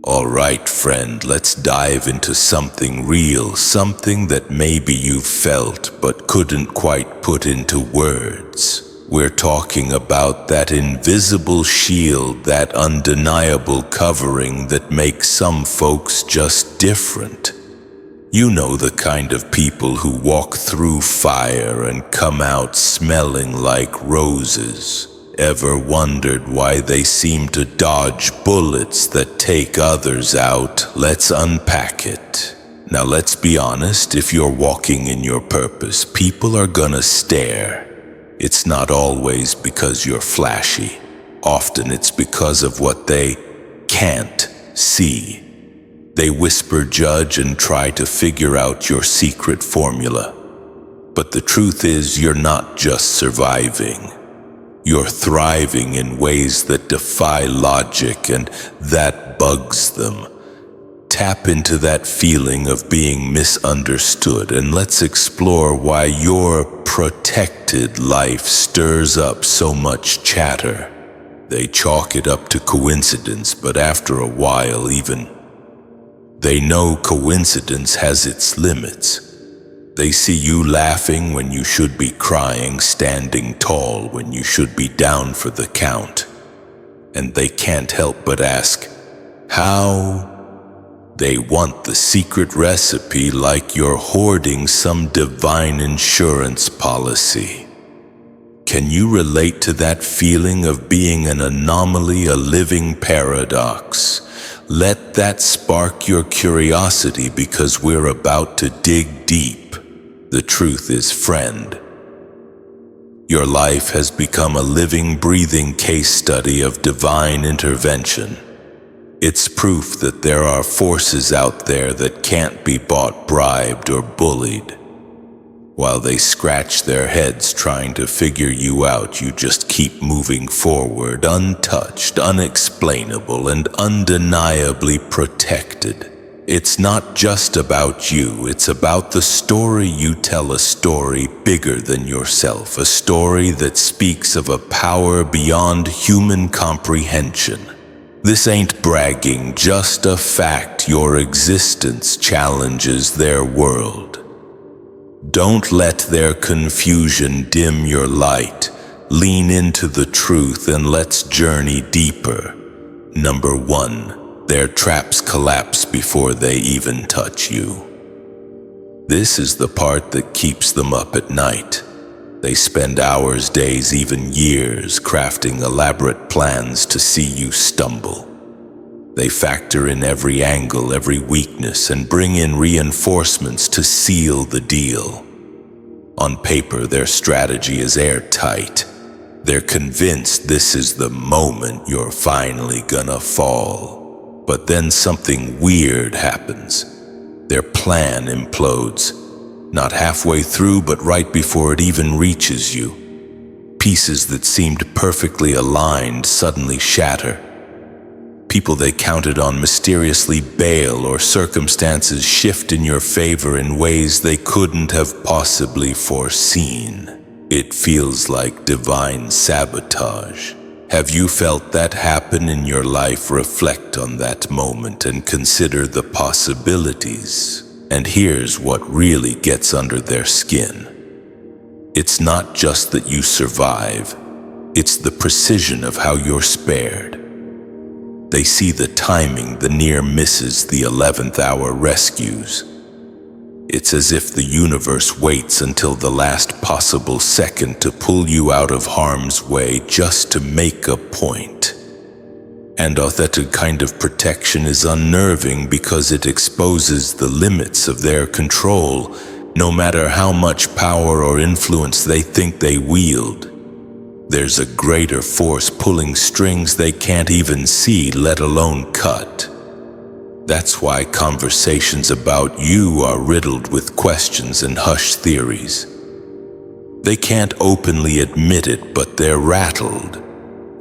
All right, friend, let's dive into something real, something that maybe you felt but couldn't quite put into words. We're talking about that invisible shield, that undeniable covering that makes some folks just different. You know, the kind of people who walk through fire and come out smelling like roses. Ever wondered why they seem to dodge bullets that take others out? Let's unpack it. Now let's be honest, if you're walking in your purpose, people are gonna stare. It's not always because you're flashy. Often it's because of what they can't see. They whisper, judge, and try to figure out your secret formula. But the truth is, you're not just surviving. You're thriving in ways that defy logic, and that bugs them. Tap into that feeling of being misunderstood, and let's explore why your protected life stirs up so much chatter. They chalk it up to coincidence, but after a while even they know coincidence has its limits. They see you laughing when you should be crying, standing tall when you should be down for the count. And they can't help but ask, how? They want the secret recipe, like you're hoarding some divine insurance policy. Can you relate to that feeling of being an anomaly, a living paradox? Let that spark your curiosity, because we're about to dig deep. The truth is, friend, your life has become a living, breathing case study of divine intervention. It's proof that there are forces out there that can't be bought, bribed, or bullied. While they scratch their heads trying to figure you out, you just keep moving forward, untouched, unexplainable, and undeniably protected. It's not just about you, it's about the story you tell, a story bigger than yourself, a story that speaks of a power beyond human comprehension. This ain't bragging, just a fact. Your existence challenges their world. Don't let their confusion dim your light. Lean into the truth and let's journey deeper. Number 1. Their traps collapse before they even touch you. This is the part that keeps them up at night. They spend hours, days, even years crafting elaborate plans to see you stumble. They factor in every angle, every weakness, and bring in reinforcements to seal the deal. On paper, their strategy is airtight. They're convinced this is the moment you're finally gonna fall. But then something weird happens. Their plan implodes. Not halfway through, but right before it even reaches you. Pieces that seemed perfectly aligned suddenly shatter. People they counted on mysteriously bail, or circumstances shift in your favor in ways they couldn't have possibly foreseen. It feels like divine sabotage. Have you felt that happen in your life? Reflect on that moment and consider the possibilities. And here's what really gets under their skin. It's not just that you survive, it's the precision of how you're spared. They see the timing, the near misses, the 11th hour rescues. It's as if the universe waits until the last possible second to pull you out of harm's way just to make a point. And authentic kind of protection is unnerving because it exposes the limits of their control, no matter how much power or influence they think they wield. There's a greater force pulling strings they can't even see, let alone cut. That's why conversations about you are riddled with questions and hushed theories. They can't openly admit it, but they're rattled.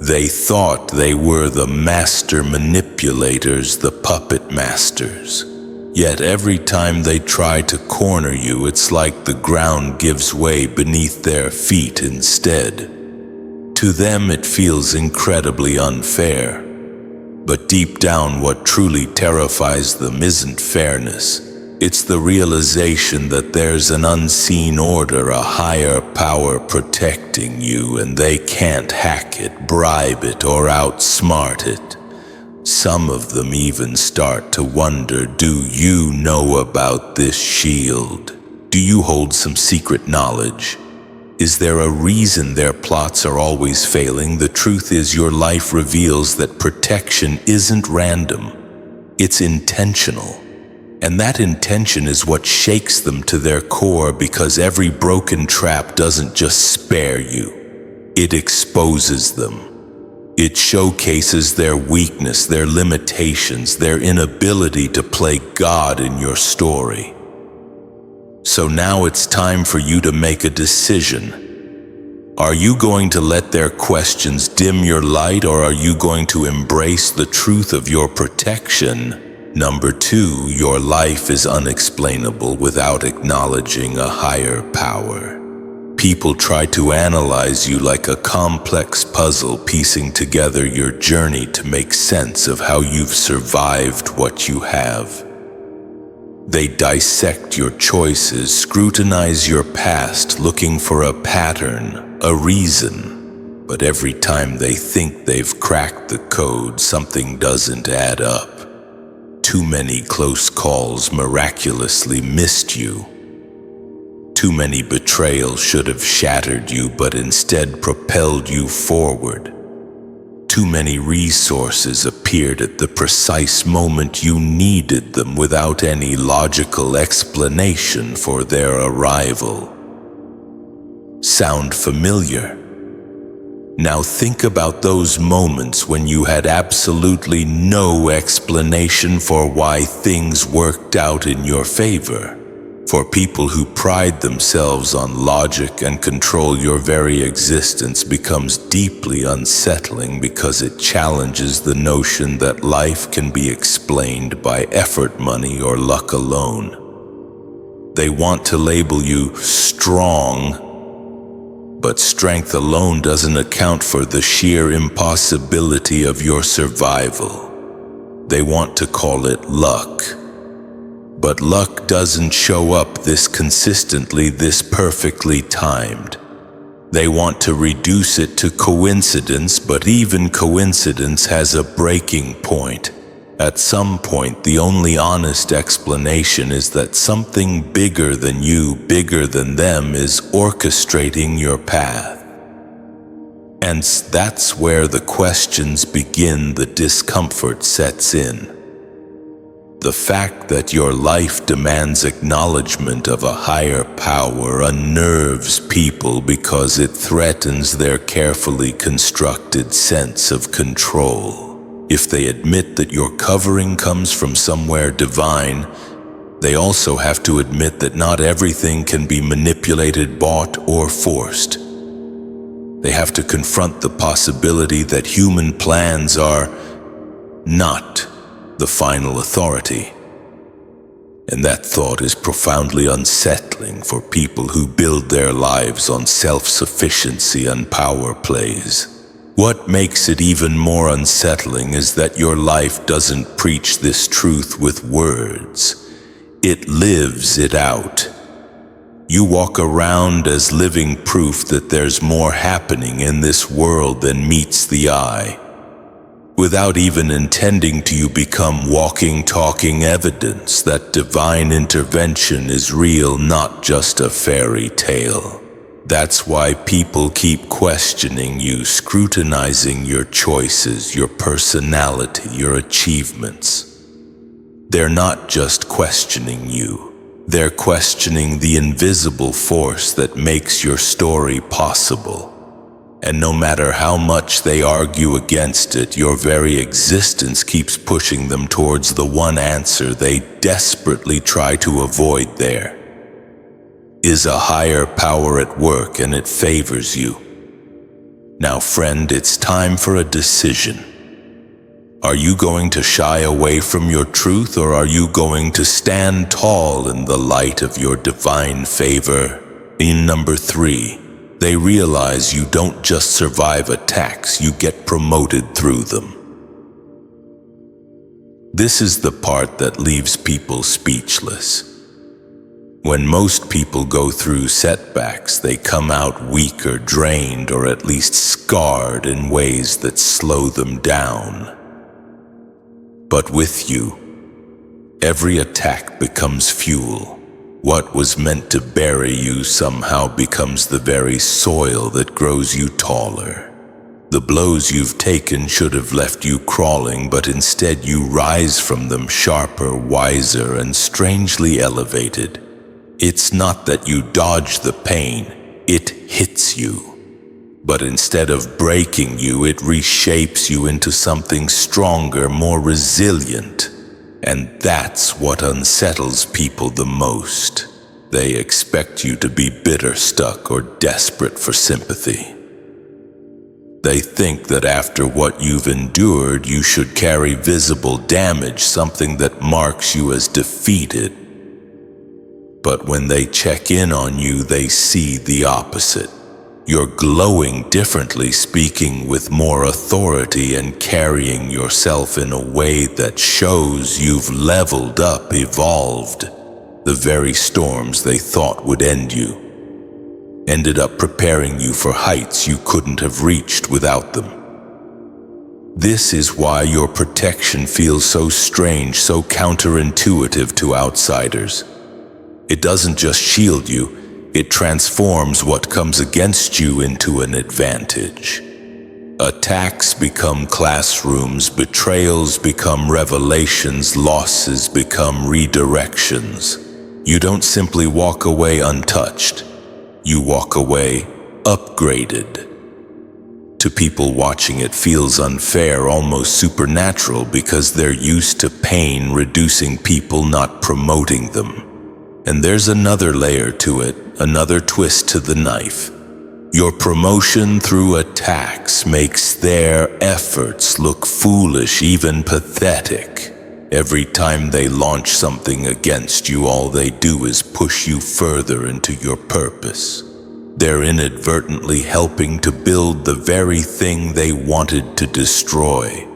They thought they were the master manipulators, the puppet masters. Yet every time they try to corner you, it's like the ground gives way beneath their feet instead. To them, it feels incredibly unfair. But deep down, what truly terrifies them isn't fairness. It's the realization that there's an unseen order, a higher power protecting you, and they can't hack it, bribe it, or outsmart it. Some of them even start to wonder, do you know about this shield? Do you hold some secret knowledge? Is there a reason their plots are always failing? The truth is, your life reveals that protection isn't random. It's intentional. And that intention is what shakes them to their core, because every broken trap doesn't just spare you. It exposes them. It showcases their weakness, their limitations, their inability to play God in your story. So now it's time for you to make a decision. Are you going to let their questions dim your light, or are you going to embrace the truth of your protection? Number 2, your life is unexplainable without acknowledging a higher power. People try to analyze you like a complex puzzle, piecing together your journey to make sense of how you've survived what you have. They dissect your choices, scrutinize your past, looking for a pattern, a reason. But every time they think they've cracked the code, something doesn't add up. Too many close calls miraculously missed you. Too many betrayals should have shattered you, but instead propelled you forward. Too many resources appeared at the precise moment you needed them, without any logical explanation for their arrival. Sound familiar? Now think about those moments when you had absolutely no explanation for why things worked out in your favor. For people who pride themselves on logic and control, your very existence becomes deeply unsettling, because it challenges the notion that life can be explained by effort, money, or luck alone. They want to label you strong, but strength alone doesn't account for the sheer impossibility of your survival. They want to call it luck. But luck doesn't show up this consistently, this perfectly timed. They want to reduce it to coincidence, but even coincidence has a breaking point. At some point, the only honest explanation is that something bigger than you, bigger than them, is orchestrating your path. And that's where the questions begin, the discomfort sets in. The fact that your life demands acknowledgement of a higher power unnerves people, because it threatens their carefully constructed sense of control. If they admit that your covering comes from somewhere divine, they also have to admit that not everything can be manipulated, bought, or forced. They have to confront the possibility that human plans are not the final authority. And that thought is profoundly unsettling for people who build their lives on self-sufficiency and power plays. What makes it even more unsettling is that your life doesn't preach this truth with words. It lives it out. You walk around as living proof that there's more happening in this world than meets the eye. Without even intending to, you become walking, talking evidence that divine intervention is real, not just a fairy tale. That's why people keep questioning you, scrutinizing your choices, your personality, your achievements. They're not just questioning you. They're questioning the invisible force that makes your story possible. And no matter how much they argue against it, your very existence keeps pushing them towards the one answer they desperately try to avoid. There is a higher power at work, and it favors you. Now, friend, it's time for a decision. Are you going to shy away from your truth, or are you going to stand tall in the light of your divine favor? In number 3, they realize you don't just survive attacks, you get promoted through them. This is the part that leaves people speechless. When most people go through setbacks, they come out weak or drained or at least scarred in ways that slow them down. But with you, every attack becomes fuel. What was meant to bury you somehow becomes the very soil that grows you taller. The blows you've taken should have left you crawling, but instead you rise from them sharper, wiser, and strangely elevated. It's not that you dodge the pain, it hits you. But instead of breaking you, it reshapes you into something stronger, more resilient. And that's what unsettles people the most. They expect you to be bitter, stuck, or desperate for sympathy. They think that after what you've endured, you should carry visible damage, something that marks you as defeated. But when they check in on you, they see the opposite. You're glowing differently, speaking with more authority, and carrying yourself in a way that shows you've leveled up, evolved. The very storms they thought would end you ended up preparing you for heights you couldn't have reached without them. This is why your protection feels so strange, so counterintuitive to outsiders. It doesn't just shield you, it transforms what comes against you into an advantage. Attacks become classrooms, betrayals become revelations, losses become redirections. You don't simply walk away untouched. You walk away upgraded. To people watching, it feels unfair, almost supernatural, because they're used to pain reducing people, not promoting them. And there's another layer to it, another twist to the knife. Your promotion through attacks makes their efforts look foolish, even pathetic. Every time they launch something against you, all they do is push you further into your purpose. They're inadvertently helping to build the very thing they wanted to destroy.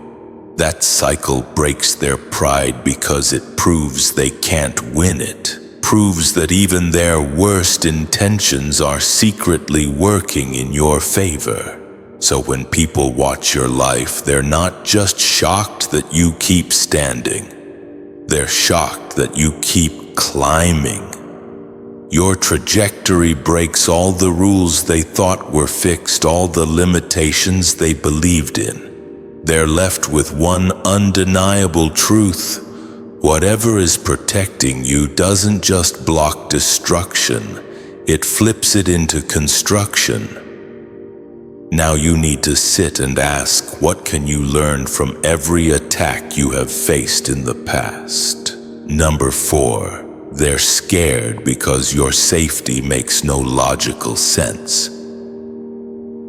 That cycle breaks their pride because it proves they can't win it. Proves that even their worst intentions are secretly working in your favor. So when people watch your life, they're not just shocked that you keep standing. They're shocked that you keep climbing. Your trajectory breaks all the rules they thought were fixed, all the limitations they believed in. They're left with one undeniable truth. Whatever is protecting you doesn't just block destruction, it flips it into construction. Now you need to sit and ask, what can you learn from every attack you have faced in the past? Number 4, they're scared because your safety makes no logical sense.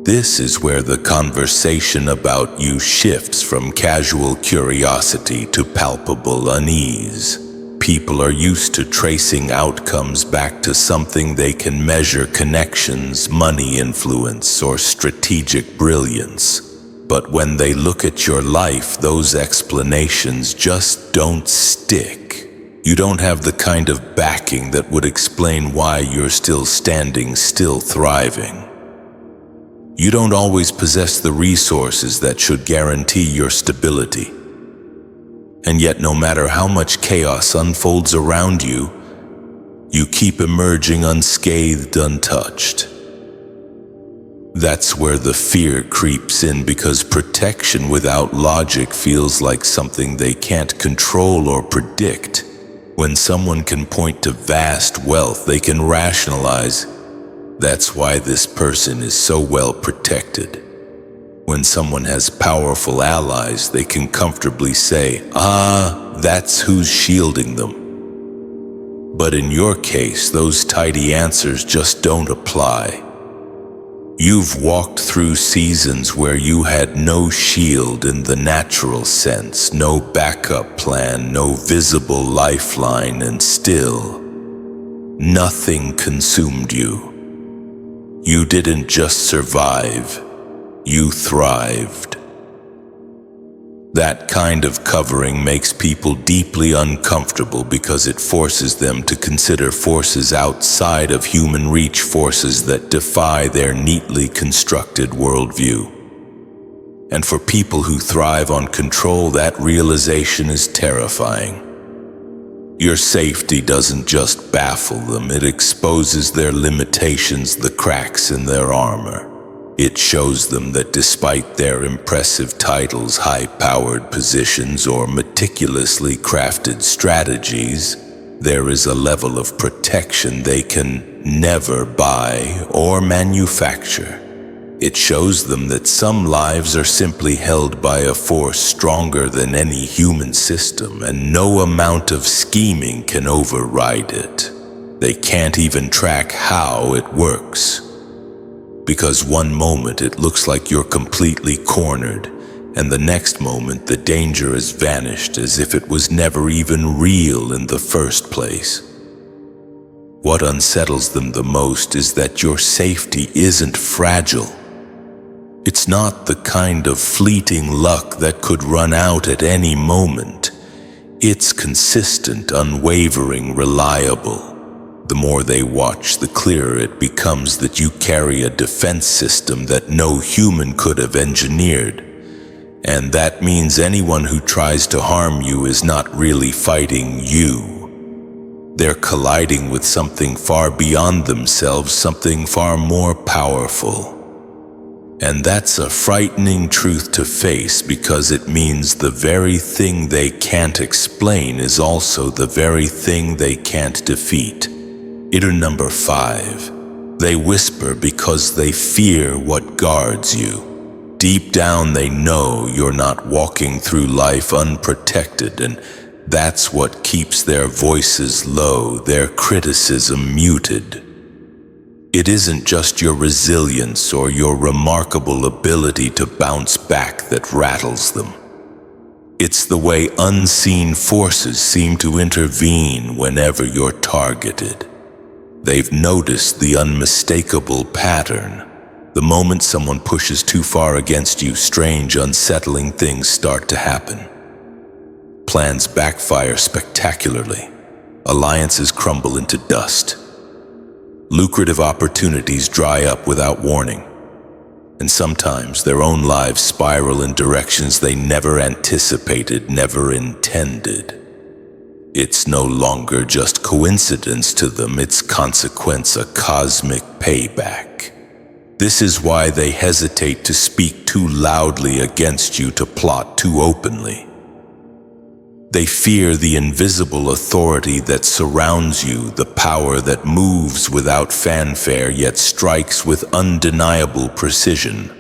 This is where the conversation about you shifts from casual curiosity to palpable unease. People are used to tracing outcomes back to something they can measure: connections, money, influence, or strategic brilliance. But when they look at your life, those explanations just don't stick. You don't have the kind of backing that would explain why you're still standing, still thriving. You don't always possess the resources that should guarantee your stability. And yet, no matter how much chaos unfolds around you, you keep emerging unscathed, untouched. That's where the fear creeps in, because protection without logic feels like something they can't control or predict. When someone can point to vast wealth, they can rationalize, that's why this person is so well protected. When someone has powerful allies, they can comfortably say, that's who's shielding them. But in your case, those tidy answers just don't apply. You've walked through seasons where you had no shield in the natural sense, no backup plan, no visible lifeline, and still, nothing consumed you. You didn't just survive, you thrived. That kind of covering makes people deeply uncomfortable because it forces them to consider forces outside of human reach, forces that defy their neatly constructed worldview. And for people who thrive on control, that realization is terrifying. Your safety doesn't just baffle them, it exposes their limitations, the cracks in their armor. It shows them that despite their impressive titles, high-powered positions, or meticulously crafted strategies, there is a level of protection they can never buy or manufacture. It shows them that some lives are simply held by a force stronger than any human system, and no amount of scheming can override it. They can't even track how it works. Because one moment it looks like you're completely cornered, and the next moment the danger has vanished as if it was never even real in the first place. What unsettles them the most is that your safety isn't fragile. It's not the kind of fleeting luck that could run out at any moment. It's consistent, unwavering, reliable. The more they watch, the clearer it becomes that you carry a defense system that no human could have engineered. And that means anyone who tries to harm you is not really fighting you. They're colliding with something far beyond themselves, something far more powerful. And that's a frightening truth to face, because it means the very thing they can't explain is also the very thing they can't defeat. Iter number 5. They whisper because they fear what guards you. Deep down they know you're not walking through life unprotected, and that's what keeps their voices low, their criticism muted. It isn't just your resilience or your remarkable ability to bounce back that rattles them. It's the way unseen forces seem to intervene whenever you're targeted. They've noticed the unmistakable pattern. The moment someone pushes too far against you, strange, unsettling things start to happen. Plans backfire spectacularly. Alliances crumble into dust. Lucrative opportunities dry up without warning. And sometimes their own lives spiral in directions they never anticipated, never intended. It's no longer just coincidence to them, it's consequence, a cosmic payback. This is why they hesitate to speak too loudly against you, to plot too openly. They fear the invisible authority that surrounds you, the power that moves without fanfare yet strikes with undeniable precision.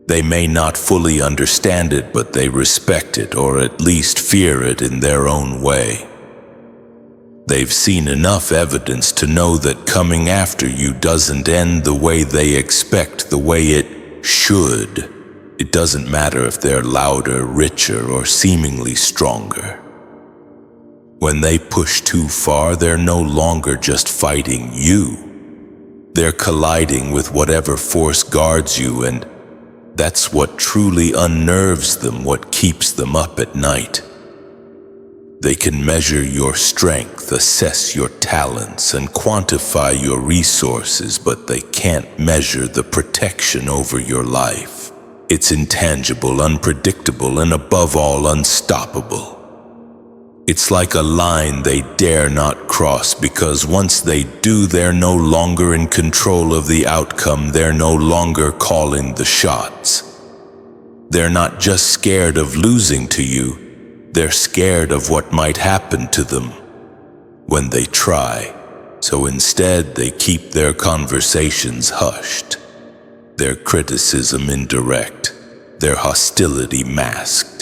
They may not fully understand it, but they respect it, or at least fear it in their own way. They've seen enough evidence to know that coming after you doesn't end the way they expect, the way it should. It doesn't matter if they're louder, richer, or seemingly stronger. When they push too far, they're no longer just fighting you. They're colliding with whatever force guards you, and that's what truly unnerves them, what keeps them up at night. They can measure your strength, assess your talents, and quantify your resources, but they can't measure the protection over your life. It's intangible, unpredictable, and above all, unstoppable. It's like a line they dare not cross, because once they do, they're no longer in control of the outcome. They're no longer calling the shots. They're not just scared of losing to you, they're scared of what might happen to them when they try. So instead, they keep their conversations hushed, their criticism indirect, their hostility masked.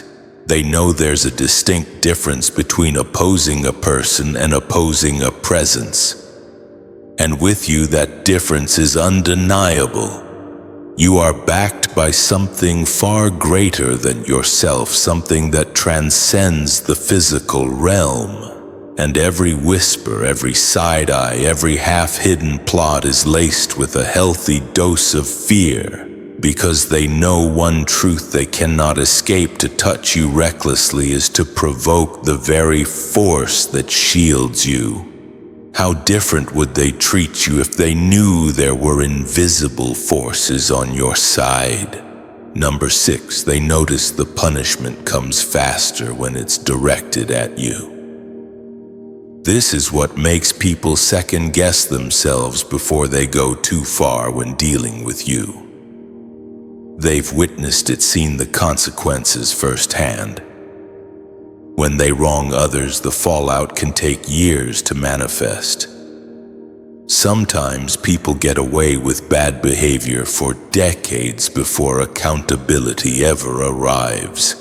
They know there's a distinct difference between opposing a person and opposing a presence. And with you, that difference is undeniable. You are backed by something far greater than yourself, something that transcends the physical realm. And every whisper, every side-eye, every half-hidden plot is laced with a healthy dose of fear. because they know one truth they cannot escape. To touch you recklessly is to provoke the very force that shields you. How different would they treat you if they knew there were invisible forces on your side? Number 6, they notice the punishment comes faster when it's directed at you. This is what makes people second-guess themselves before they go too far when dealing with you. They've witnessed it, seen the consequences firsthand. When they wrong others, the fallout can take years to manifest. Sometimes people get away with bad behavior for decades before accountability ever arrives.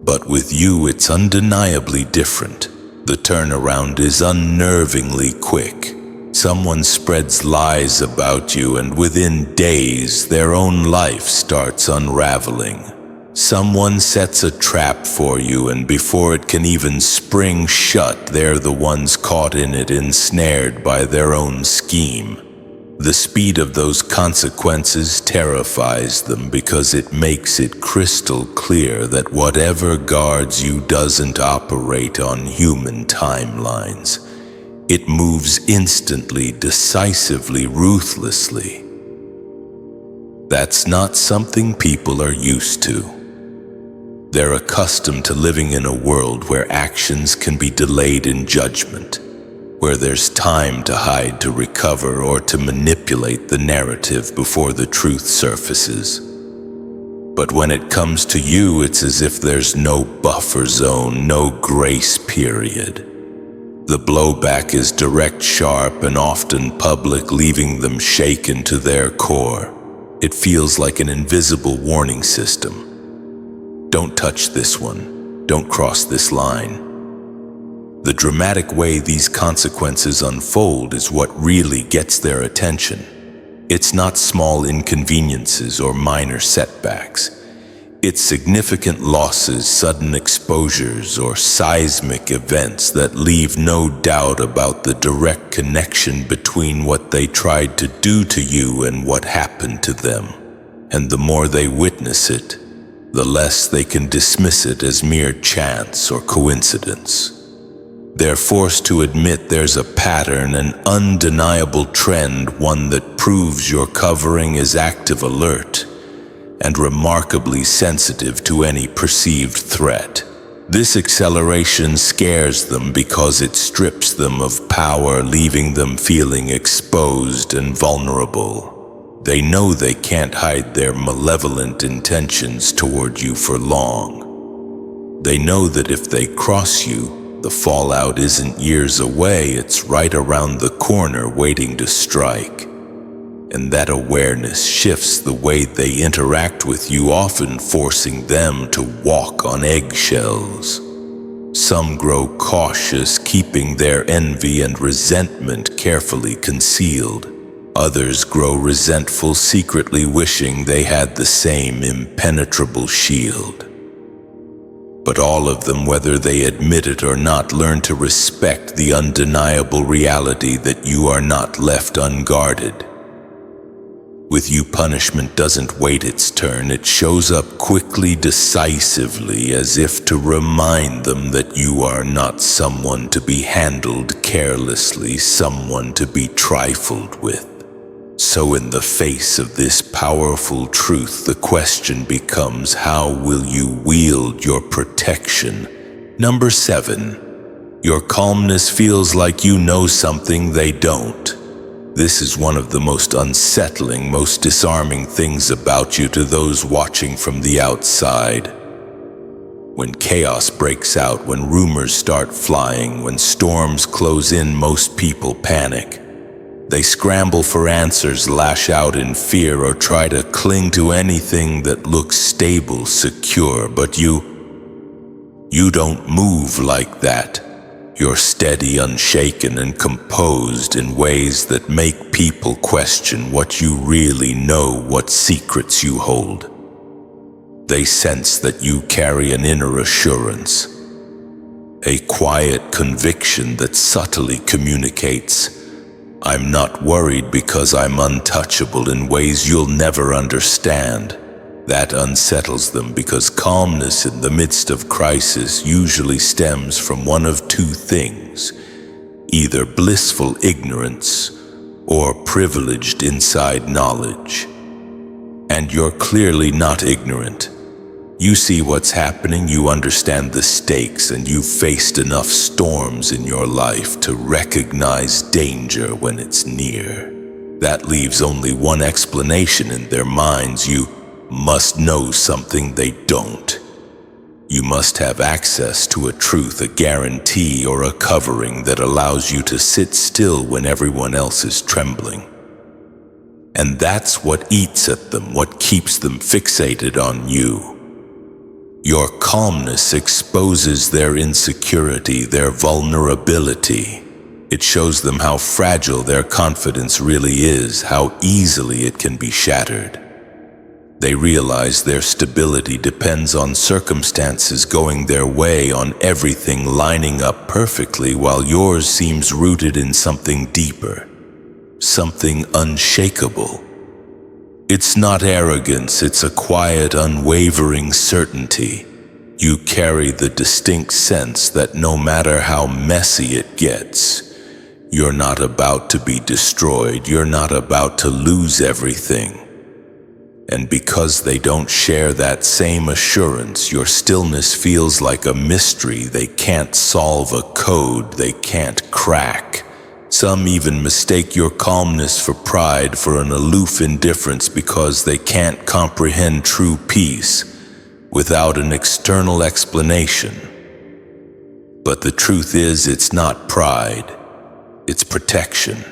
But with you, it's undeniably different. The turnaround is unnervingly quick. Someone spreads lies about you, and within days, their own life starts unraveling. Someone sets a trap for you, and before it can even spring shut, they're the ones caught in it, ensnared by their own scheme. The speed of those consequences terrifies them because it makes it crystal clear that whatever guards you doesn't operate on human timelines. It moves instantly, decisively, ruthlessly. That's not something people are used to. They're accustomed to living in a world where actions can be delayed in judgment, where there's time to hide, to recover, or to manipulate the narrative before the truth surfaces. But when it comes to you, it's as if there's no buffer zone, no grace period. The blowback is direct, sharp, and often public, leaving them shaken to their core. It feels like an invisible warning system. Don't touch this one. Don't cross this line. The dramatic way these consequences unfold is what really gets their attention. It's not small inconveniences or minor setbacks. It's significant losses, sudden exposures, or seismic events that leave no doubt about the direct connection between what they tried to do to you and what happened to them. And the more they witness it, the less they can dismiss it as mere chance or coincidence. They're forced to admit there's a pattern, an undeniable trend, one that proves your covering is active, alert, and remarkably sensitive to any perceived threat. This acceleration scares them because it strips them of power, leaving them feeling exposed and vulnerable. They know they can't hide their malevolent intentions toward you for long. They know that if they cross you, the fallout isn't years away, it's right around the corner waiting to strike. And that awareness shifts the way they interact with you, often forcing them to walk on eggshells. Some grow cautious, keeping their envy and resentment carefully concealed. Others grow resentful, secretly wishing they had the same impenetrable shield. But all of them, whether they admit it or not, learn to respect the undeniable reality that you are not left unguarded. With you, punishment doesn't wait its turn. It shows up quickly, decisively, as if to remind them that you are not someone to be handled carelessly, someone to be trifled with. So in the face of this powerful truth, the question becomes, how will you wield your protection? Number 7, your calmness feels like you know something they don't. This is one of the most unsettling, most disarming things about you to those watching from the outside. When chaos breaks out, when rumors start flying, when storms close in, most people panic. They scramble for answers, lash out in fear, or try to cling to anything that looks stable, secure. But you don't move like that. You're steady, unshaken, and composed in ways that make people question what you really know, what secrets you hold. They sense that you carry an inner assurance, a quiet conviction that subtly communicates, I'm not worried because I'm untouchable in ways you'll never understand. That unsettles them because calmness in the midst of crisis usually stems from one of two things: either blissful ignorance or privileged inside knowledge. And you're clearly not ignorant. You see what's happening, you understand the stakes, and you've faced enough storms in your life to recognize danger when it's near. That leaves only one explanation in their minds: you must know something they don't. You must have access to a truth, a guarantee, or a covering that allows you to sit still when everyone else is trembling. And that's what eats at them, what keeps them fixated on you. Your calmness exposes their insecurity, their vulnerability. It shows them how fragile their confidence really is, how easily it can be shattered. They realize their stability depends on circumstances going their way, on everything lining up perfectly, while yours seems rooted in something deeper, something unshakable. It's not arrogance, it's a quiet, unwavering certainty. You carry the distinct sense that no matter how messy it gets, you're not about to be destroyed, you're not about to lose everything. And because they don't share that same assurance, your stillness feels like a mystery they can't solve, a code they can't crack. Some even mistake your calmness for pride, for an aloof indifference, because they can't comprehend true peace without an external explanation. But the truth is, it's not pride, it's protection.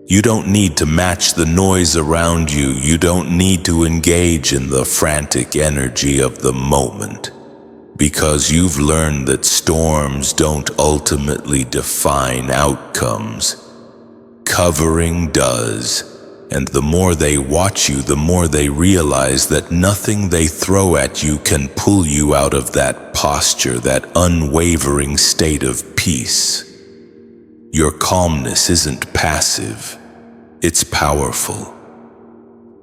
You don't need to match the noise around you. You don't need to engage in the frantic energy of the moment, because you've learned that storms don't ultimately define outcomes. Covering does, and the more they watch you, the more they realize that nothing they throw at you can pull you out of that posture, that unwavering state of peace. Your calmness isn't passive, it's powerful.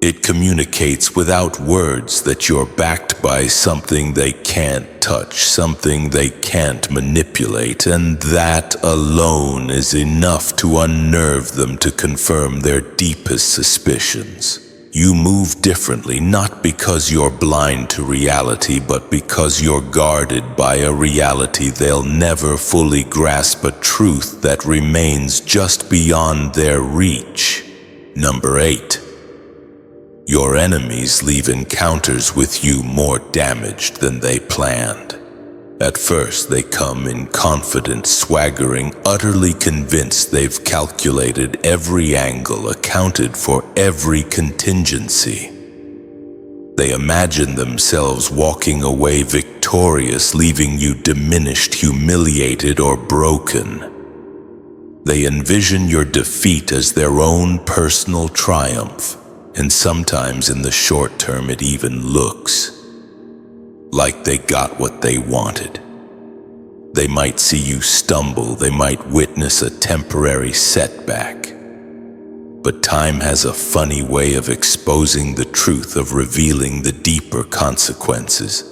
It communicates without words that you're backed by something they can't touch, something they can't manipulate, and that alone is enough to unnerve them, to confirm their deepest suspicions. You move differently, not because you're blind to reality, but because you're guarded by a reality they'll never fully grasp, a truth that remains just beyond their reach. Number 8. Your enemies leave encounters with you more damaged than they planned. At first, they come in confident, swaggering, utterly convinced they've calculated every angle, accounted for every contingency. They imagine themselves walking away victorious, leaving you diminished, humiliated, or broken. They envision your defeat as their own personal triumph, and sometimes in the short term it even looks like they got what they wanted. They might see you stumble, they might witness a temporary setback. But time has a funny way of exposing the truth, of revealing the deeper consequences.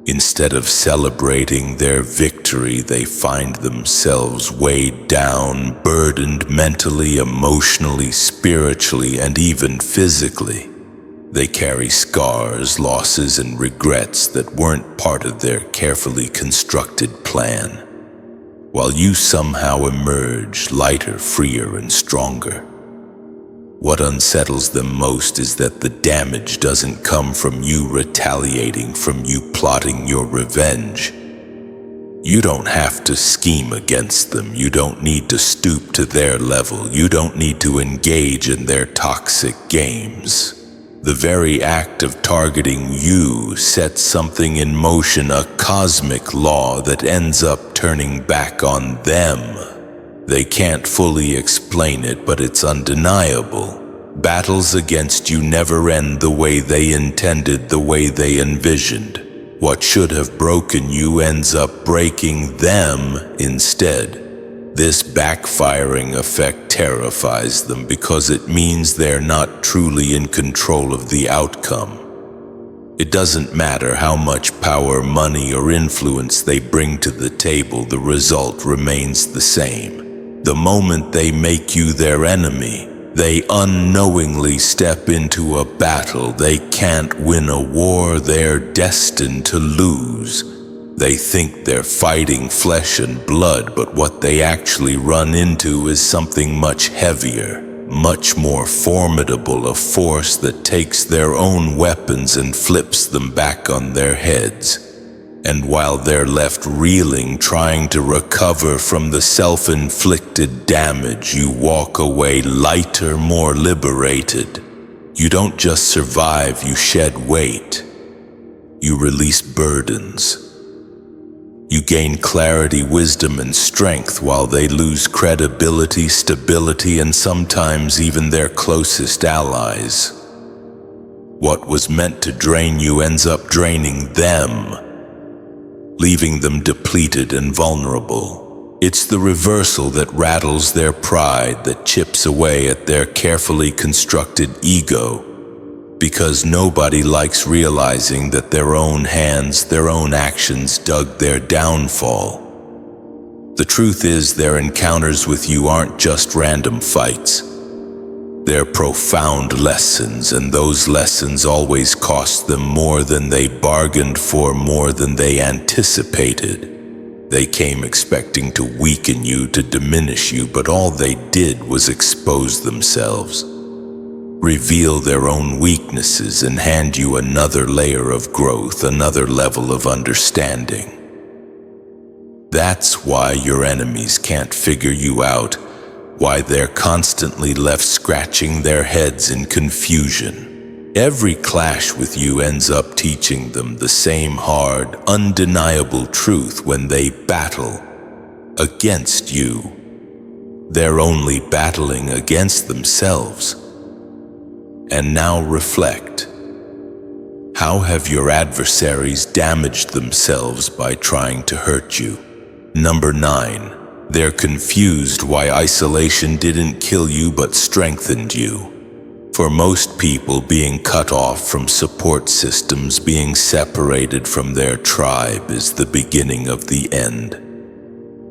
Instead of celebrating their victory, they find themselves weighed down, burdened mentally, emotionally, spiritually, and even physically. They carry scars, losses, and regrets that weren't part of their carefully constructed plan, while you somehow emerge lighter, freer, and stronger. What unsettles them most is that the damage doesn't come from you retaliating, from you plotting your revenge. You don't have to scheme against them. You don't need to stoop to their level. You don't need to engage in their toxic games. The very act of targeting you sets something in motion, a cosmic law that ends up turning back on them. They can't fully explain it, but it's undeniable. Battles against you never end the way they intended, the way they envisioned. What should have broken you ends up breaking them instead. This backfiring effect terrifies them because it means they're not truly in control of the outcome. It doesn't matter how much power, money, or influence they bring to the table, the result remains the same. The moment they make you their enemy, they unknowingly step into a battle. They can't win a war, they're destined to lose. They think they're fighting flesh and blood, but what they actually run into is something much heavier, much more formidable, a force that takes their own weapons and flips them back on their heads. And while they're left reeling, trying to recover from the self-inflicted damage, you walk away lighter, more liberated. You don't just survive, you shed weight. You release burdens. You gain clarity, wisdom, and strength while they lose credibility, stability, and sometimes even their closest allies. What was meant to drain you ends up draining them, leaving them depleted and vulnerable. It's the reversal that rattles their pride, that chips away at their carefully constructed ego, because nobody likes realizing that their own hands, their own actions dug their downfall. The truth is, their encounters with you aren't just random fights. They're profound lessons, and those lessons always cost them more than they bargained for, more than they anticipated. They came expecting to weaken you, to diminish you, but all they did was expose themselves, reveal their own weaknesses, and hand you another layer of growth, another level of understanding. That's why your enemies can't figure you out, why they're constantly left scratching their heads in confusion. Every clash with you ends up teaching them the same hard, undeniable truth. When they battle against you, they're only battling against themselves. And now reflect. How have your adversaries damaged themselves by trying to hurt you? Number 9. They're confused why isolation didn't kill you but strengthened you. For most people, being cut off from support systems, being separated from their tribe, is the beginning of the end.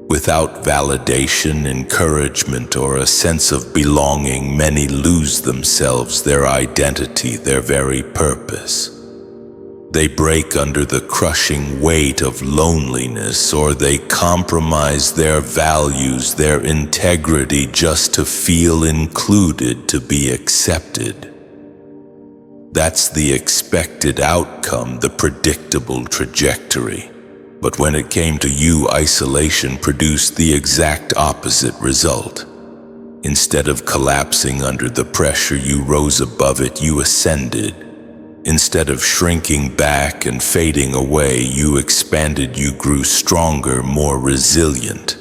Without validation, encouragement, or a sense of belonging, many lose themselves, their identity, their very purpose. They break under the crushing weight of loneliness, or they compromise their values, their integrity, just to feel included, to be accepted. That's the expected outcome, the predictable trajectory. But when it came to you, isolation produced the exact opposite result. Instead of collapsing under the pressure, you rose above it, you ascended. Instead of shrinking back and fading away, you expanded, you grew stronger, more resilient.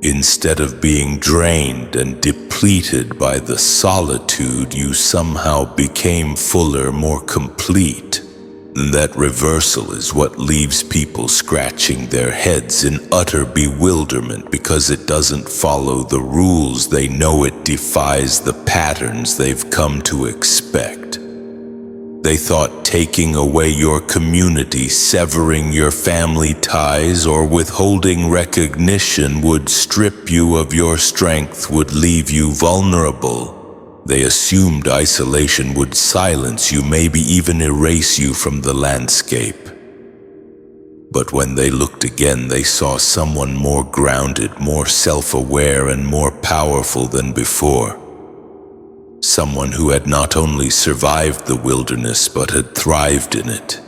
Instead of being drained and depleted by the solitude, you somehow became fuller, more complete. That reversal is what leaves people scratching their heads in utter bewilderment, because it doesn't follow the rules. They know it defies the patterns they've come to expect. They thought taking away your community, severing your family ties, or withholding recognition would strip you of your strength, would leave you vulnerable. They assumed isolation would silence you, maybe even erase you from the landscape. But when they looked again, they saw someone more grounded, more self-aware, and more powerful than before. Someone who had not only survived the wilderness, but had thrived in it.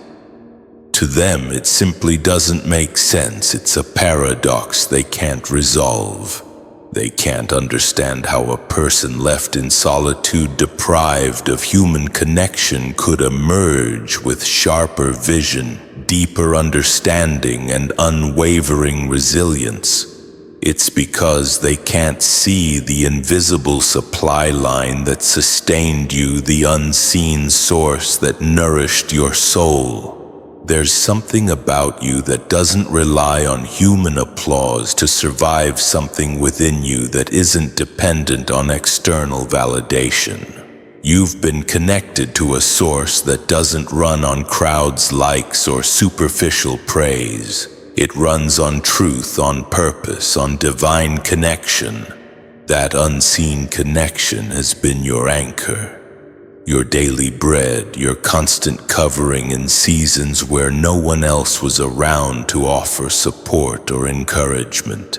To them, it simply doesn't make sense. It's a paradox they can't resolve. They can't understand how a person left in solitude, deprived of human connection, could emerge with sharper vision, deeper understanding, and unwavering resilience. It's because they can't see the invisible supply line that sustained you, the unseen source that nourished your soul. There's something about you that doesn't rely on human applause to survive, something within you that isn't dependent on external validation. You've been connected to a source that doesn't run on crowds' likes or superficial praise. It runs on truth, on purpose, on divine connection. That unseen connection has been your anchor, your daily bread, your constant covering in seasons where no one else was around to offer support or encouragement.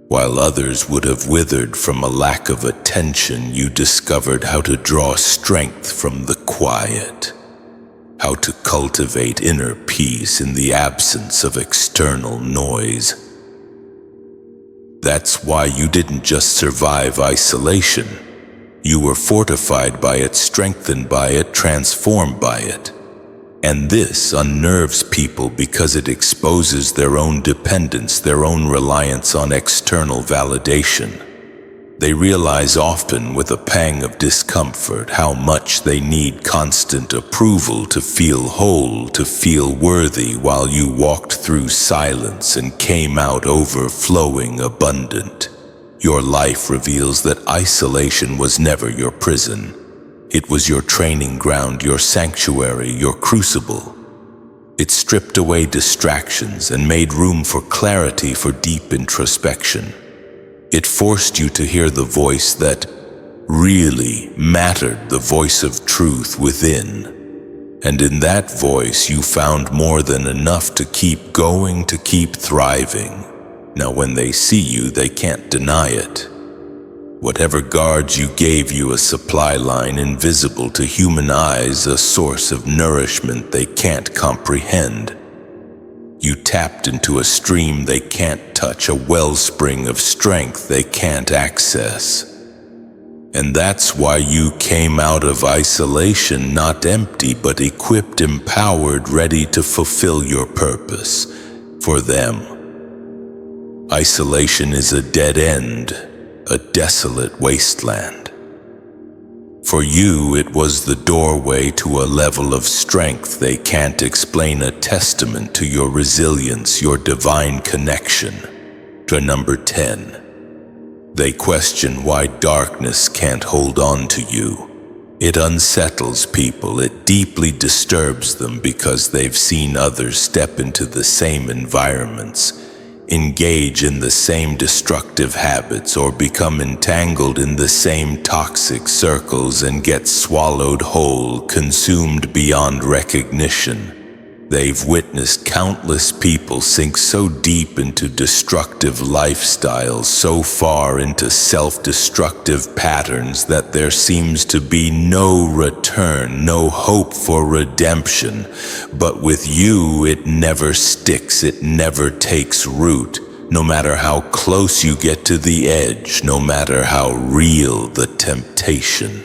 While others would have withered from a lack of attention, you discovered how to draw strength from the quiet, how to cultivate inner peace in the absence of external noise. That's why you didn't just survive isolation. You were fortified by it, strengthened by it, transformed by it. And this unnerves people because it exposes their own dependence, their own reliance on external validation. They realize often with a pang of discomfort how much they need constant approval to feel whole, to feel worthy, while you walked through silence and came out overflowing, abundant. Your life reveals that isolation was never your prison. It was your training ground, your sanctuary, your crucible. It stripped away distractions and made room for clarity, for deep introspection. It forced you to hear the voice that really mattered, the voice of truth within. And in that voice you found more than enough to keep going, to keep thriving. Now when they see you, they can't deny it. Whatever guards you gave you a supply line invisible to human eyes, a source of nourishment they can't comprehend. You tapped into a stream they can't touch, a wellspring of strength they can't access. And that's why you came out of isolation not empty, but equipped, empowered, ready to fulfill your purpose for them. Isolation is a dead end, a desolate wasteland. For you, it was the doorway to a level of strength they can't explain, a testament to your resilience, your divine connection. To number 10. They question why darkness can't hold on to you. It unsettles people, it deeply disturbs them because they've seen others step into the same environments, engage in the same destructive habits, or become entangled in the same toxic circles and get swallowed whole, consumed beyond recognition. They've witnessed countless people sink so deep into destructive lifestyles, so far into self-destructive patterns that there seems to be no return, no hope for redemption. But with you, it never sticks, it never takes root. No matter how close you get to the edge, no matter how real the temptation,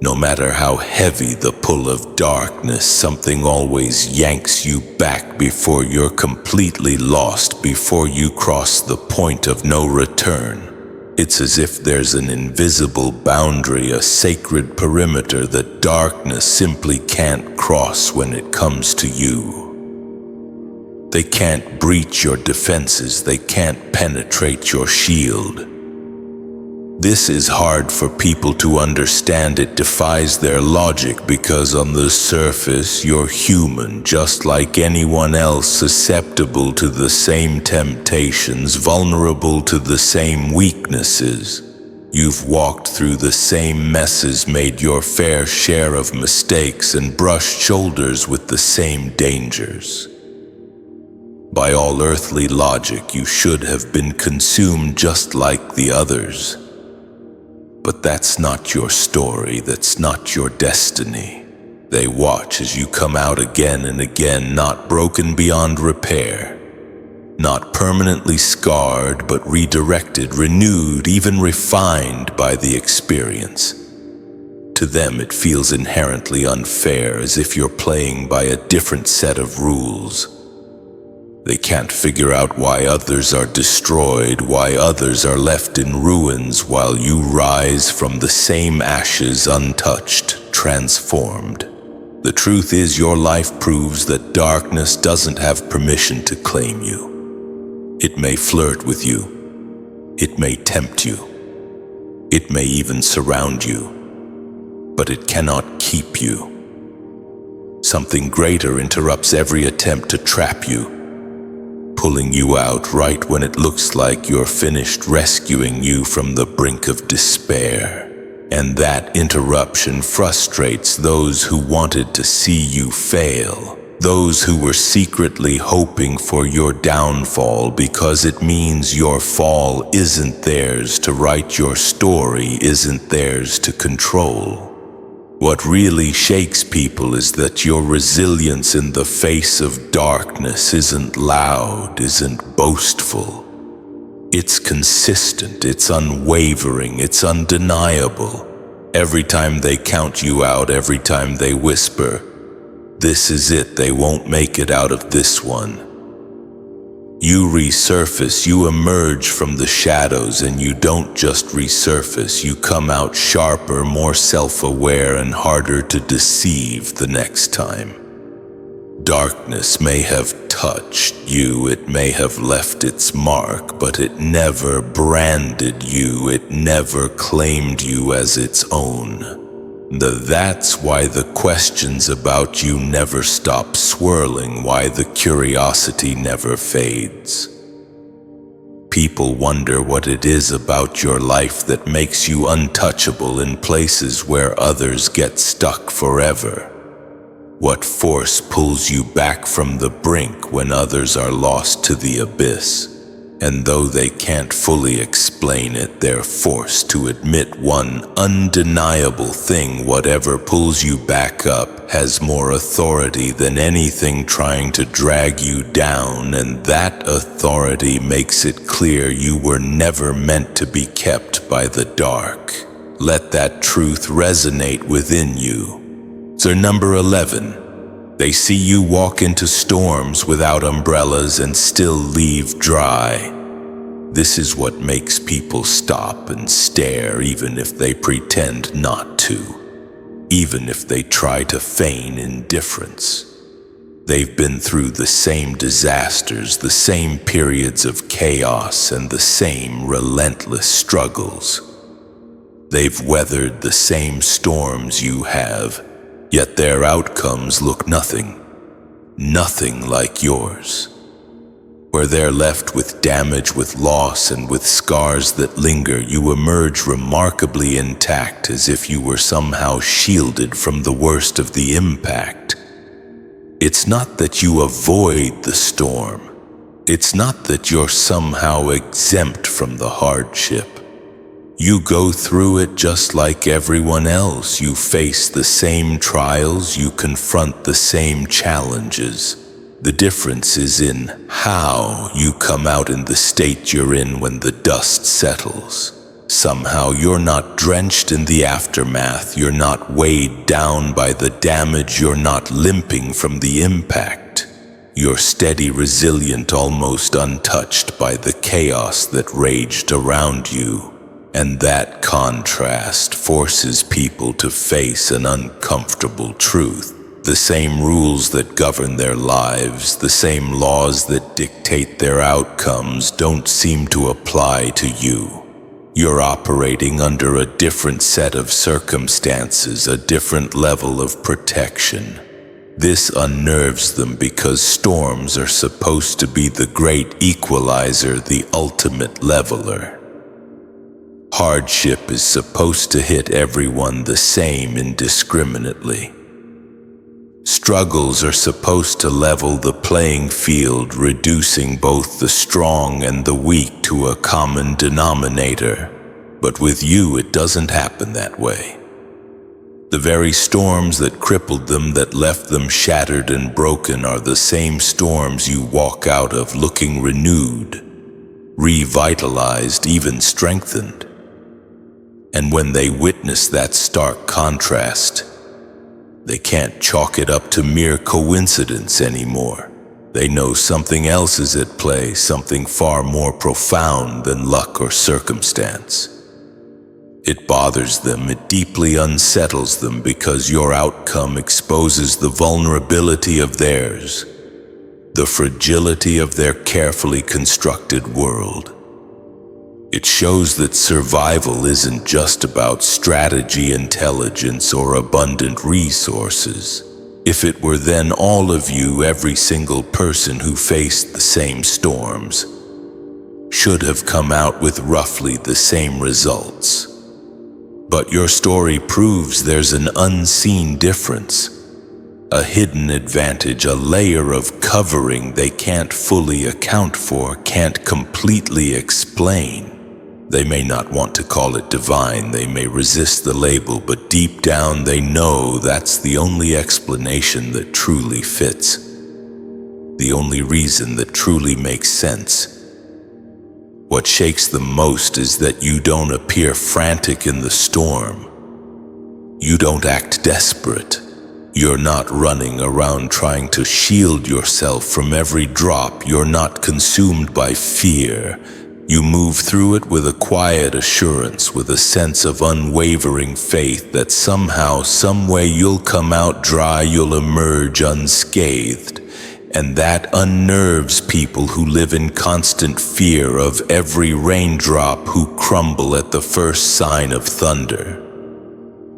no matter how heavy the pull of darkness, something always yanks you back before you're completely lost, before you cross the point of no return. It's as if there's an invisible boundary, a sacred perimeter that darkness simply can't cross when it comes to you. They can't breach your defenses, they can't penetrate your shield. This is hard for people to understand. It defies their logic because on the surface you're human, just like anyone else, susceptible to the same temptations, vulnerable to the same weaknesses. You've walked through the same messes, made your fair share of mistakes, and brushed shoulders with the same dangers. By all earthly logic, you should have been consumed just like the others. But that's not your story, that's not your destiny. They watch as you come out again and again, not broken beyond repair, not permanently scarred, but redirected, renewed, even refined by the experience. To them it feels inherently unfair, as if you're playing by a different set of rules. They can't figure out why others are destroyed, why others are left in ruins, while you rise from the same ashes untouched, transformed. The truth is, your life proves that darkness doesn't have permission to claim you. It may flirt with you. It may tempt you. It may even surround you. But it cannot keep you. Something greater interrupts every attempt to trap you, pulling you out right when it looks like you're finished, rescuing you from the brink of despair. And that interruption frustrates those who wanted to see you fail, those who were secretly hoping for your downfall, because it means your fall isn't theirs to write, your story isn't theirs to control. What really shakes people is that your resilience in the face of darkness isn't loud, isn't boastful. It's consistent, it's unwavering, it's undeniable. Every time they count you out, every time they whisper, "This is it, they won't make it out of this one," you resurface, you emerge from the shadows, and you don't just resurface, you come out sharper, more self-aware, and harder to deceive the next time. Darkness may have touched you, it may have left its mark, but it never branded you, it never claimed you as its own. That's why the questions about you never stop swirling, why the curiosity never fades. People wonder what it is about your life that makes you untouchable in places where others get stuck forever. What force pulls you back from the brink when others are lost to the abyss? And though they can't fully explain it, they're forced to admit one undeniable thing: whatever pulls you back up has more authority than anything trying to drag you down, and that authority makes it clear you were never meant to be kept by the dark. Let that truth resonate within you. So number 11, they see you walk into storms without umbrellas and still leave dry. This is what makes people stop and stare, even if they pretend not to, even if they try to feign indifference. They've been through the same disasters, the same periods of chaos, and the same relentless struggles. They've weathered the same storms you have, yet their outcomes look nothing like yours. Where they're left with damage, with loss, and with scars that linger, you emerge remarkably intact, as if you were somehow shielded from the worst of the impact. It's not that you avoid the storm. It's not that you're somehow exempt from the hardship. You go through it just like everyone else. You face the same trials, you confront the same challenges. The difference is in how you come out in the state you're in when the dust settles. Somehow you're not drenched in the aftermath, you're not weighed down by the damage, you're not limping from the impact. You're steady, resilient, almost untouched by the chaos that raged around you. And that contrast forces people to face an uncomfortable truth. The same rules that govern their lives, the same laws that dictate their outcomes, don't seem to apply to you. You're operating under a different set of circumstances, a different level of protection. This unnerves them because storms are supposed to be the great equalizer, the ultimate leveler. Hardship is supposed to hit everyone the same indiscriminately. Struggles are supposed to level the playing field, reducing both the strong and the weak to a common denominator. But with you, it doesn't happen that way. The very storms that crippled them, that left them shattered and broken, are the same storms you walk out of looking renewed, revitalized, even strengthened. And when they witness that stark contrast, they can't chalk it up to mere coincidence anymore. They know something else is at play, something far more profound than luck or circumstance. It bothers them, it deeply unsettles them because your outcome exposes the vulnerability of theirs, the fragility of their carefully constructed world. It shows that survival isn't just about strategy, intelligence, or abundant resources. If it were, then all of you, every single person who faced the same storms, should have come out with roughly the same results. But your story proves there's an unseen difference, a hidden advantage, a layer of covering they can't fully account for, can't completely explain. They may not want to call it divine, they may resist the label, but deep down they know that's the only explanation that truly fits, the only reason that truly makes sense. What shakes them most is that you don't appear frantic in the storm. You don't act desperate. You're not running around trying to shield yourself from every drop. You're not consumed by fear. You move through it with a quiet assurance, with a sense of unwavering faith that somehow, someway you'll come out dry, you'll emerge unscathed. And that unnerves people who live in constant fear of every raindrop, who crumble at the first sign of thunder.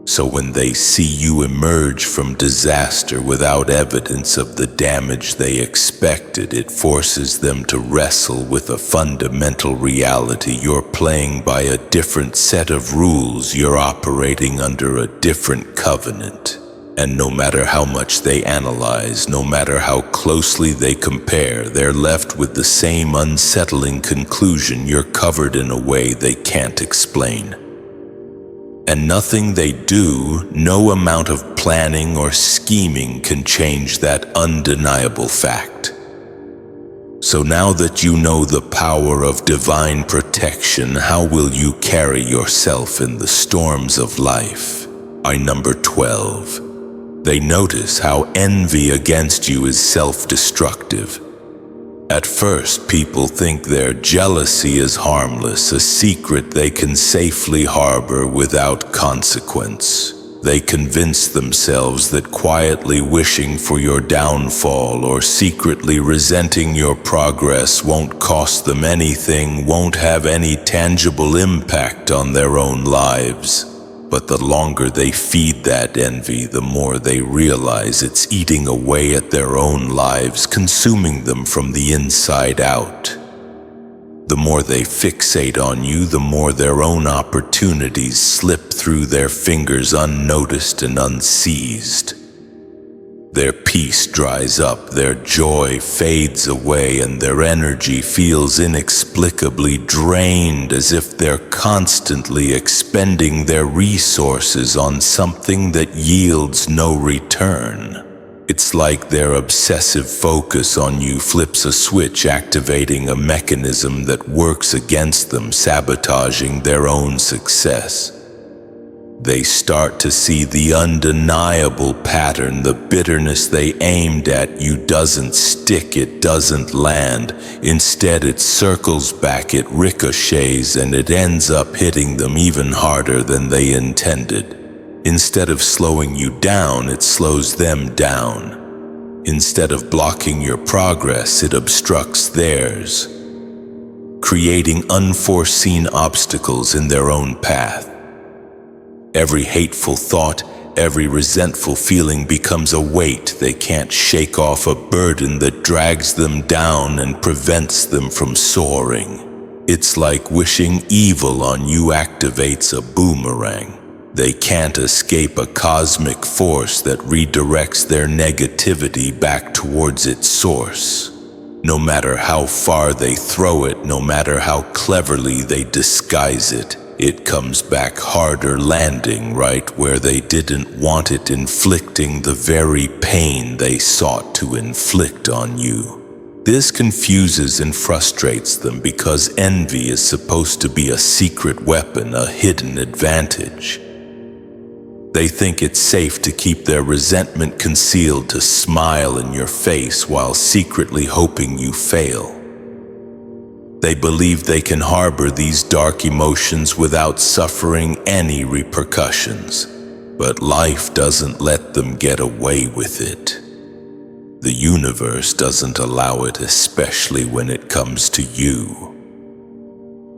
So when they see you emerge from disaster without evidence of the damage they expected, it forces them to wrestle with a fundamental reality. You're playing by a different set of rules. You're operating under a different covenant. And no matter how much they analyze, no matter how closely they compare, they're left with the same unsettling conclusion: you're covered in a way they can't explain. And nothing they do, no amount of planning or scheming can change that undeniable fact. So now that you know the power of divine protection, how will you carry yourself in the storms of life? Number 12. They notice how envy against you is self-destructive. At first, people think their jealousy is harmless, a secret they can safely harbor without consequence. They convince themselves that quietly wishing for your downfall or secretly resenting your progress won't cost them anything, won't have any tangible impact on their own lives. But the longer they feed that envy, the more they realize it's eating away at their own lives, consuming them from the inside out. The more they fixate on you, the more their own opportunities slip through their fingers unnoticed and unseized. Their peace dries up, their joy fades away, and their energy feels inexplicably drained, as if they're constantly expending their resources on something that yields no return. It's like their obsessive focus on you flips a switch, activating a mechanism that works against them, sabotaging their own success. They start to see the undeniable pattern. The bitterness they aimed at you doesn't stick, it doesn't land. Instead, it circles back, it ricochets, and it ends up hitting them even harder than they intended. Instead of slowing you down, it slows them down. Instead of blocking your progress, it obstructs theirs, creating unforeseen obstacles in their own path. Every hateful thought, every resentful feeling becomes a weight they can't shake off, a burden that drags them down and prevents them from soaring. It's like wishing evil on you activates a boomerang. They can't escape a cosmic force that redirects their negativity back towards its source. No matter how far they throw it, no matter how cleverly they disguise it, it comes back harder, landing right where they didn't want it, inflicting the very pain they sought to inflict on you. This confuses and frustrates them because envy is supposed to be a secret weapon, a hidden advantage. They think it's safe to keep their resentment concealed, to smile in your face while secretly hoping you fail. They believe they can harbor these dark emotions without suffering any repercussions. But life doesn't let them get away with it. The universe doesn't allow it, especially when it comes to you.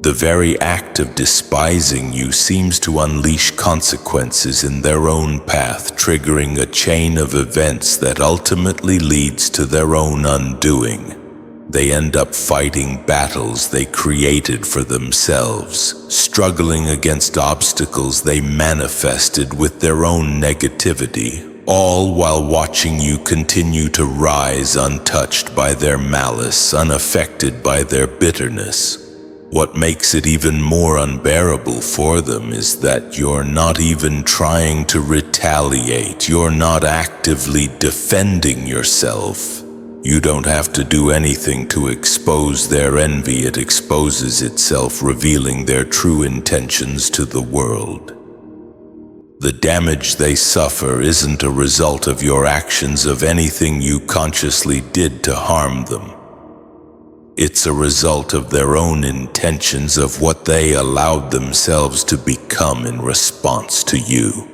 The very act of despising you seems to unleash consequences in their own path, triggering a chain of events that ultimately leads to their own undoing. They end up fighting battles they created for themselves, struggling against obstacles they manifested with their own negativity, all while watching you continue to rise untouched by their malice, unaffected by their bitterness. What makes it even more unbearable for them is that you're not even trying to retaliate. You're not actively defending yourself. You don't have to do anything to expose their envy. It exposes itself, revealing their true intentions to the world. The damage they suffer isn't a result of your actions, of anything you consciously did to harm them. It's a result of their own intentions, of what they allowed themselves to become in response to you.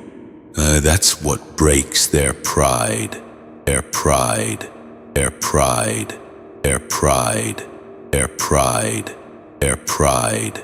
That's what breaks their pride. Their pride. Their pride. Their pride. Their pride. Their pride.